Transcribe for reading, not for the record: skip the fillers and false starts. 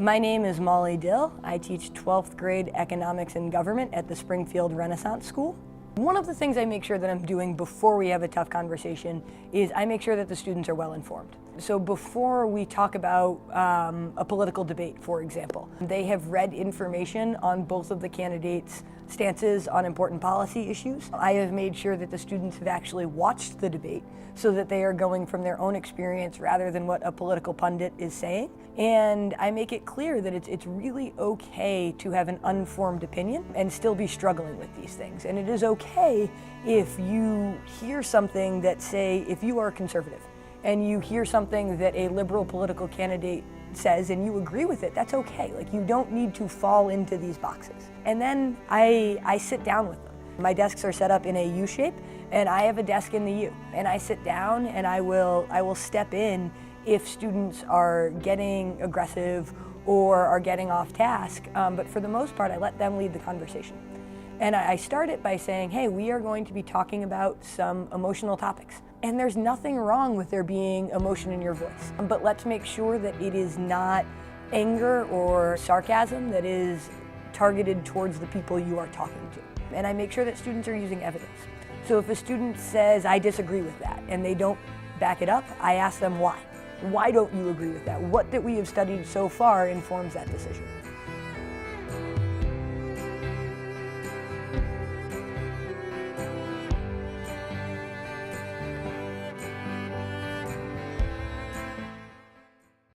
My name is Molly Dill. I teach 12th grade economics and government at the Springfield Renaissance School. One of the things I make sure that I'm doing before we have a tough conversation is I make sure that the students are well informed. So before we talk about a political debate, for example, they have read information on both of the candidates' stances on important policy issues. I have made sure that the students have actually watched the debate so that they are going from their own experience rather than what a political pundit is saying. And I make it clear that it's really okay to have an unformed opinion and still be struggling with these things. And it is okay if you hear something that, say, if you are conservative and you hear something that a liberal political candidate says and you agree with it, that's okay. Like, you don't need to fall into these boxes. And then I sit down with them. My desks are set up in a U shape and I have a desk in the U. And I sit down and I will step in if students are getting aggressive or are getting off task. But for the most part, I let them lead the conversation. And I start it by saying, hey, we are going to be talking about some emotional topics. And there's nothing wrong with there being emotion in your voice. But let's make sure that it is not anger or sarcasm that is targeted towards the people you are talking to. And I make sure that students are using evidence. So if a student says, I disagree with that, and they don't back it up, I ask them why. Why don't you agree with that? What that we have studied so far informs that decision.